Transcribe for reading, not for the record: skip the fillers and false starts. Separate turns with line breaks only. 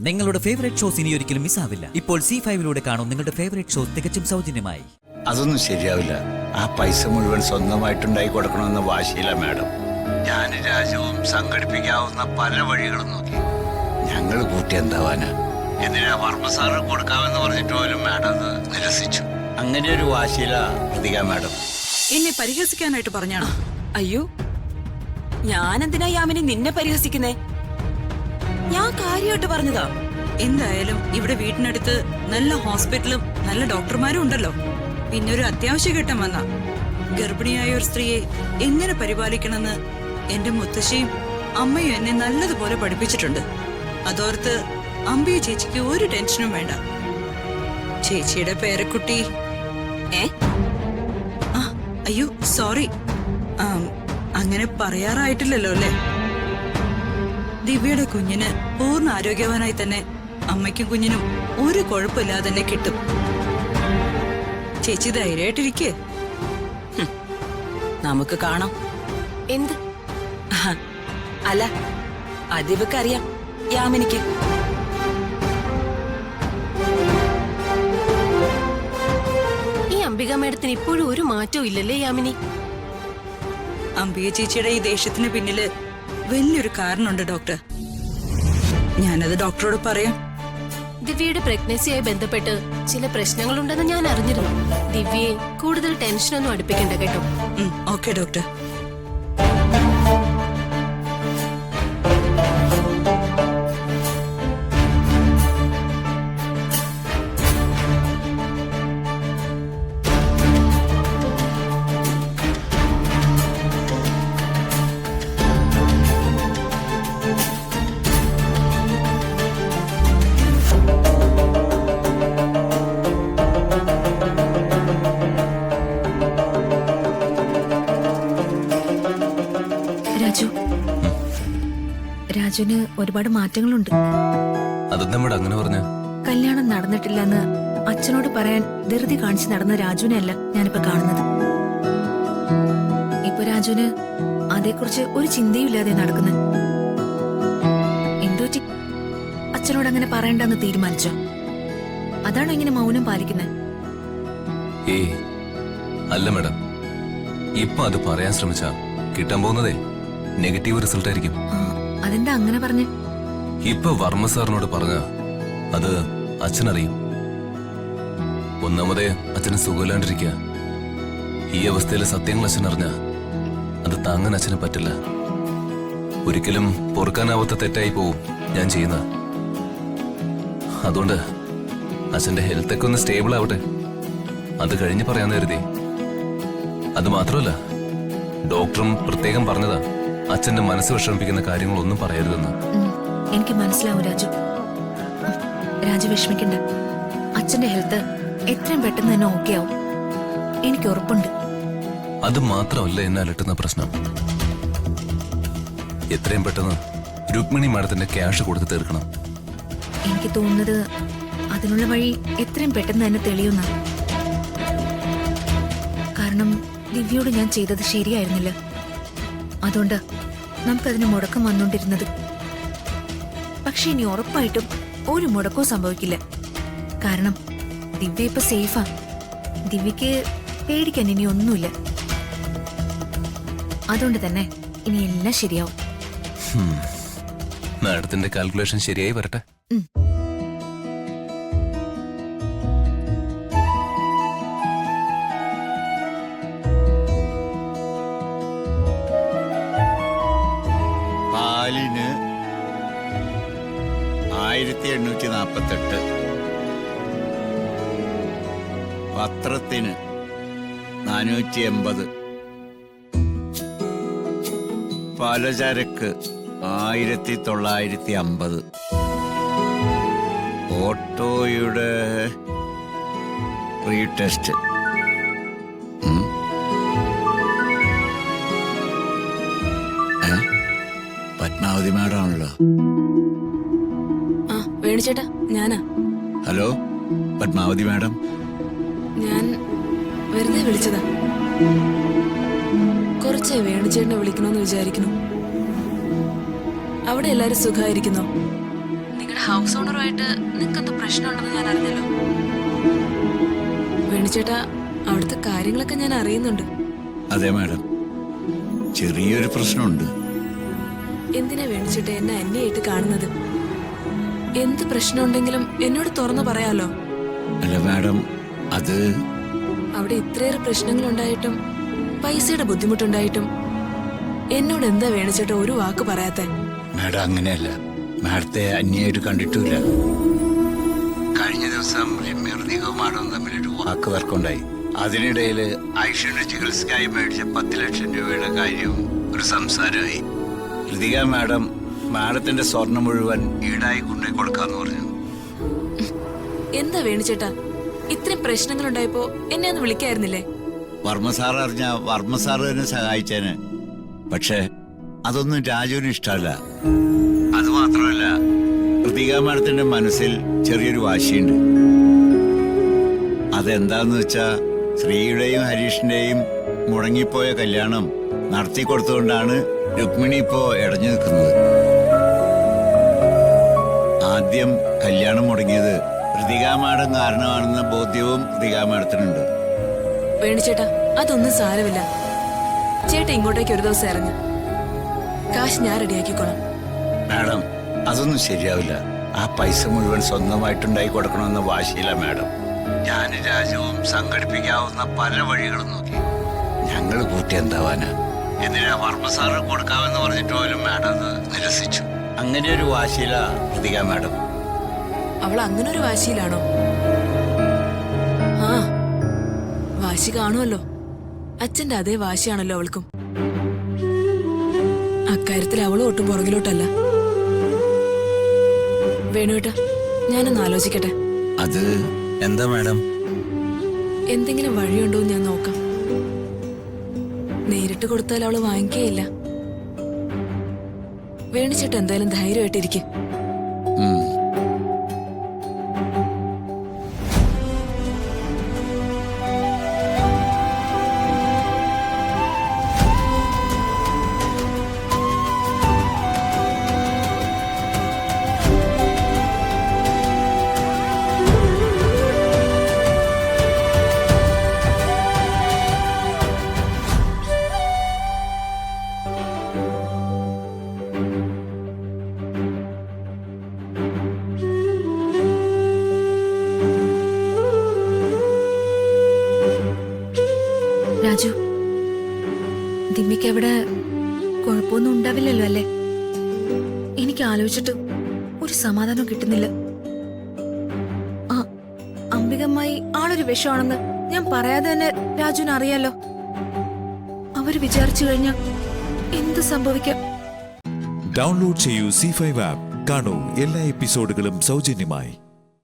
നിങ്ങളുടെ favourite shows ഇനി ഒരിക്കലും മിസ്സാവില്ല. ഇപ്പോൾ C5 കാണും നിങ്ങളുടെ ഫേവറേറ്റ് ഷോസ് തികച്ചും സൗജന്യമായി.
അതൊന്നും ശരിയാവില്ല. ആ പൈസ മുഴുവൻ സ്വന്തമായിട്ടുണ്ടായി കൊടുക്കണമെന്ന വാശിയില്ല മാഡം. ഞാൻ രാജവും സംഘടിപ്പിക്കാവുന്ന പല വഴികളും നോക്കി. ഞങ്ങൾ കൂട്ടി എന്താവാനാ? എന്തിനാ വർമ്മ സാറ് കൊടുക്കാമെന്ന് പറഞ്ഞിട്ട് പോലും മാഡം അത് നിരസിച്ചു. അങ്ങനെ ഒരു വാശിയില പ്രതിക മാഡം.
എന്നെ പരിഹസിക്കാനായിട്ട് പറഞ്ഞാണോ?
അയ്യോ, ഞാനെന്തിനാ യാമിനി നിന്നെ പരിഹസിക്കുന്നേ? ഞാൻ കാര്യമായിട്ട് പറഞ്ഞതാ.
എന്തായാലും ഇവിടെ വീട്ടിനടുത്ത് നല്ല ഹോസ്പിറ്റലും നല്ല ഡോക്ടർമാരും ഉണ്ടല്ലോ. പിന്നെ ഒരു അത്യാവശ്യ ഘട്ടം വന്ന ഗർഭിണിയായ ഒരു സ്ത്രീയെ എങ്ങനെ പരിപാലിക്കണമെന്ന് എന്റെ മുത്തശ്ശിയും അമ്മയും എന്നെ നല്ലതുപോലെ പഠിപ്പിച്ചിട്ടുണ്ട്. അതോർത്ത് അമ്പിയ ചേച്ചിക്ക് ഒരു ടെൻഷനും വേണ്ട. ചേച്ചിയുടെ പേരക്കുട്ടി അയ്യോ സോറി, അങ്ങനെ പറയാറായിട്ടില്ലല്ലോ അല്ലേ? ദിവ്യയുടെ കുഞ്ഞിന് പൂർണ്ണ ആരോഗ്യവാനായി തന്നെ അമ്മയ്ക്കും കുഞ്ഞിനും ഒരു കുഴപ്പമില്ലാതെ തന്നെ കിട്ടും. ചേച്ചി ധൈര്യമായിട്ടിരിക്കേ.
നമുക്ക് കാണാം. എന്ത്? അല്ല, അതിവക്കറിയാം യാമിനിക്ക്.
ഈ അംബിക മേഡത്തിന് ഇപ്പോഴും ഒരു മാറ്റവും ഇല്ലല്ലേ യാമിനി?
അമ്പിയ ചേച്ചിയുടെ ഈ ദേഷ്യത്തിന് പിന്നില് വലിയൊരു കാരണമുണ്ട് ഡോക്ടർ. ഞാനത് ഡോക്ടറോട് പറയാം.
ദിവ്യയുടെ പ്രഗ്നൻസിയായി ബന്ധപ്പെട്ട് ചില പ്രശ്നങ്ങളുണ്ടെന്ന് ഞാൻ അറിഞ്ഞിരുന്നു. ദിവ്യയെ കൂടുതൽ ടെൻഷനൊന്നും അടുപ്പിക്കണ്ട കേട്ടോ.
Okay doctor.
രാജുവിന് ഒരുപാട് മാറ്റങ്ങളുണ്ട്.
അതെന്താ അങ്ങനെ പറഞ്ഞ?
കല്യാണം നടന്നിട്ടില്ലെന്ന് അച്ഛനോട് പറയാൻ ധൃതി കാണിച്ച് നടന്ന രാജുവിനല്ല ഞാനിപ്പോ കാണുന്നത്. ഇപ്പൊ രാജുവിന് അതേക്കുറിച്ച് ഒരു ചിന്തയും ഇല്ലാതെ നടക്കുന്നത്. എന്തോ അച്ഛനോട് അങ്ങനെ പറയണ്ടെന്ന് തീരുമാനിച്ചോ? അതാണോ ഇങ്ങനെ മൗനം പാലിക്കുന്നത്?
ഏയ് അല്ല മാഡം, ഇപ്പൊ അത് പറയാൻ ശ്രമിച്ചാ കിട്ടാൻ പോകുന്നതേ നെഗറ്റീവ് റിസൾട്ട് ആയിരിക്കും.
അതെന്താ അങ്ങനെ പറഞ്ഞ്?
ഇപ്പൊ വർമ്മ സാറിനോട് പറഞ്ഞ അത് അച്ഛനറിയും. ഒന്നാമതേ അച്ഛന് സുഖമില്ലാണ്ടിരിക്കുക. ഈ അവസ്ഥയിലെ സത്യങ്ങൾ അച്ഛനറിഞ്ഞ അത് താങ്ങാൻ അച്ഛന് പറ്റില്ല. ഒരിക്കലും പൊറുക്കാനാവാത്ത തെറ്റായി പോവും ഞാൻ ചെയ്യുന്ന. അതുകൊണ്ട് അച്ഛന്റെ ഹെൽത്തൊക്കെ ഒന്ന് സ്റ്റേബിൾ ആവട്ടെ, അത് കഴിഞ്ഞ് പറയാൻ കരുതി. അത് മാത്രമല്ല, ഡോക്ടറും പ്രത്യേകം പറഞ്ഞതാ അച്ഛന്റെ മനസ്സ് വിഷമിപ്പിക്കുന്ന കാര്യങ്ങളൊന്നും പറയരുതെന്ന്.
എനിക്ക് മനസ്സിലാവും രാജു. രാജു വിഷമിക്കണ്ട. അച്ഛന്റെ ഹെൽത്ത് എത്രയും പെട്ടെന്ന് തന്നെ ഓക്കെ ആവും, എനിക്ക് ഉറപ്പുണ്ട്.
അത് മാത്രമല്ല എന്നെ അലട്ടുന്ന പ്രശ്നം. എത്രയും പെട്ടെന്ന് രുക്മിണി മാഡത്തിന്റെ ക്യാഷ് കൊടുത്ത് തീർക്കണം.
എനിക്ക് തോന്നുന്നത് അതിനുള്ള വഴി എത്രയും പെട്ടെന്ന് തന്നെ തെളിയുന്ന. കാരണം ദിവ്യയോട് ഞാൻ ചെയ്തത് ശരിയായിരുന്നില്ല. അതുകൊണ്ട് നമുക്കതിന് മുടക്കം വന്നോണ്ടിരുന്നത്. പക്ഷെ ഇനി ഉറപ്പായിട്ടും ഒരു മുടക്കവും സംഭവിക്കില്ല. കാരണം ദിവ്യ ഇപ്പൊ സേഫാ. ദിവ്യക്ക് പേടിക്കാൻ ഇനി ഒന്നുമില്ല. അതുകൊണ്ട് തന്നെ ഇനി എല്ലാം ശരിയാവും.
മാഡത്തിന്റെ കാൽക്കുലേഷൻ ശരിയായി വരട്ടെ.
പാലിന് 1848, പത്രത്തിന് 480, പലചരക്ക് 1950, ഓട്ടോയുടെ പ്രീ ടെസ്റ്റ് പത്മാവതി മാഡാണല്ലോ.
വേണിച്ചേട്ടാ, ഞാനാ.
Hello Padmavathi madam.
ഞാൻ വെറുതെ വിളിച്ചതാ. കുറച്ച് വേണിച്ചേട്ടനെ വിളിക്കണമെന്ന് വിചാരിക്കുന്നു. അവിടെ എല്ലാരും സുഖമായിരിക്കുന്നോ? നിങ്ങളുടെ അവിടുത്തെ ഹൗസ് ഓണറുമായിട്ട് നിങ്ങൾക്കെന്തോ പ്രശ്നമുണ്ടെന്ന് ഞാൻ അറിഞ്ഞല്ലോ. വേണുചേട്ടാ, അവിടുത്തെ കാര്യങ്ങളൊക്കെ ഞാൻ അറിയുന്നുണ്ട്.
അതെ മാഡം, ചെറിയൊരു പ്രശ്നമുണ്ട്.
എന്തിനാ വേണുചേട്ടാ എന്നെ അന്യായിട്ട് കാണുന്നത്? എന്ത് പ്രശ്നമുണ്ടെങ്കിലും എന്നോട് തുറന്നു പറയാലോ.
അല്ല മാഡം, അത്
അവിടെ ഇത്രയേറെ പ്രശ്നങ്ങൾ ഉണ്ടായിട്ടും പൈസയുടെ ബുദ്ധിമുട്ടുണ്ടായിട്ടും എന്നോട് എന്താ വേണുചേട്ടാ ഒരു വാക്ക് പറയാത്തെ?
മാഡം അങ്ങനെയല്ല, മാഡത്തെ അന്യായിട്ട് കണ്ടിട്ടില്ല. കഴിഞ്ഞ ദിവസം രമ്യർ മാഡം തമ്മിലൊരു വാക്ക് തർക്കമുണ്ടായി. അതിനിടയിൽ ഐഷയുടെ ചികിത്സയ്ക്കായി മേടിച്ച 10 ലക്ഷം രൂപയുടെ കാര്യവും ഒരു സംസാരമായി. ഋതിക മാഡത്തിന്റെ സ്വർണം മുഴുവൻ ഈടായി കൊണ്ടുപോയി കൊടുക്കാന്ന് പറഞ്ഞു.
എന്താ വേണുചേട്ടാ, ഇത്രയും പ്രശ്നങ്ങൾ ഉണ്ടായപ്പോ എന്നെ ഒന്ന് വിളിക്കായിരുന്നില്ലേ?
വർമ്മ സാർ അറിഞ്ഞ വർമ്മ സാർ തന്നെ സഹായിച്ചേന്. പക്ഷെ അതൊന്നും രാജുവിന് ഇഷ്ടമല്ല. അത് മാത്രമല്ല, ഋതിക മാഡത്തിന്റെ മനസ്സിൽ ചെറിയൊരു വാശിയുണ്ട്. അതെന്താന്ന് വെച്ചാ ശ്രീയുടെയും ഹരീഷിന്റെയും മുടങ്ങിപ്പോയ കല്യാണം നടത്തി കൊടുത്തുകൊണ്ടാണ് രുക്മിണി ഇപ്പോ ഇടഞ്ഞു നിൽക്കുന്നത്. ആദ്യം കല്യാണം മുടങ്ങിയത് ഋതിക മാഡം കാരണമാണെന്ന ബോധ്യവും ഋതിക മാഡത്തിനുണ്ട്.
വേണുചേട്ടാ, അതൊന്നും സാരമില്ല. ചേട്ടാ ഇങ്ങോട്ടേക്ക് ഒരു ദിവസം ഇറങ്ങി, കാശ് ഞാൻ റെഡിയാക്കിക്കോളാം.
മാഡം, അതൊന്നും ശരിയാവില്ല. ആ പൈസ മുഴുവൻ സ്വന്തമായിട്ടുണ്ടായി കൊടുക്കണമെന്ന വാശിയില്ല മാഡം. ഞാൻ രാജുവും സംഘടിപ്പിക്കാവുന്ന പല വഴികളും നോക്കി. ഞങ്ങൾ കൂട്ടി എന്താവാനാ? എന്തിനാ വർമ്മ സാറ് കൊടുക്കാമെന്ന് പറഞ്ഞിട്ട് പോലും മാഡം അത് നിരസിച്ചു. അങ്ങനെ ഒരു വാശിയില ഋതിക മാഡം.
അവൾ അങ്ങനെ ഒരു വാശിയിലാണോ? ആ, വാശി കാണുമല്ലോ. അച്ഛന്റെ അതേ വാശിയാണല്ലോ അവൾക്കും. അക്കാര്യത്തിൽ അവളും ഒട്ടും പുറകിലോട്ടല്ല. വേണുവേട്ടാ, ഞാനൊന്ന് ആലോചിക്കട്ടെ.
അത് എന്താ മാഡം?
എന്തെങ്കിലും വഴിയുണ്ടോ എന്ന് ഞാൻ നോക്കാം. നേരിട്ട് കൊടുത്താൽ അവള് വാങ്ങിക്കേയില്ല. വേണിച്ചേട്ട എന്തായാലും ധൈര്യമായിട്ടിരിക്കും.
രാജു, ദിമ്മിക്ക് അവിടെ കുഴപ്പമൊന്നും ഉണ്ടാവില്ലല്ലോ അല്ലേ? എനിക്ക് ആലോചിച്ചിട്ട് ഒരു സമാധാനം കിട്ടുന്നില്ല. ആ, അംബികമ്മായി ആളൊരു വിഷമാണെന്ന് ഞാൻ പറയാതെ തന്നെ രാജുവിന് അറിയാലോ. അവര് വിചാരിച്ചു കഴിഞ്ഞാൽ എന്ത് സംഭവിക്കാം?
ഡൗൺലോഡ് ചെയ്യൂ C5 ആപ്പ്. കാണൂ എല്ലാ എപ്പിസോഡുകളും സൗജന്യമായി.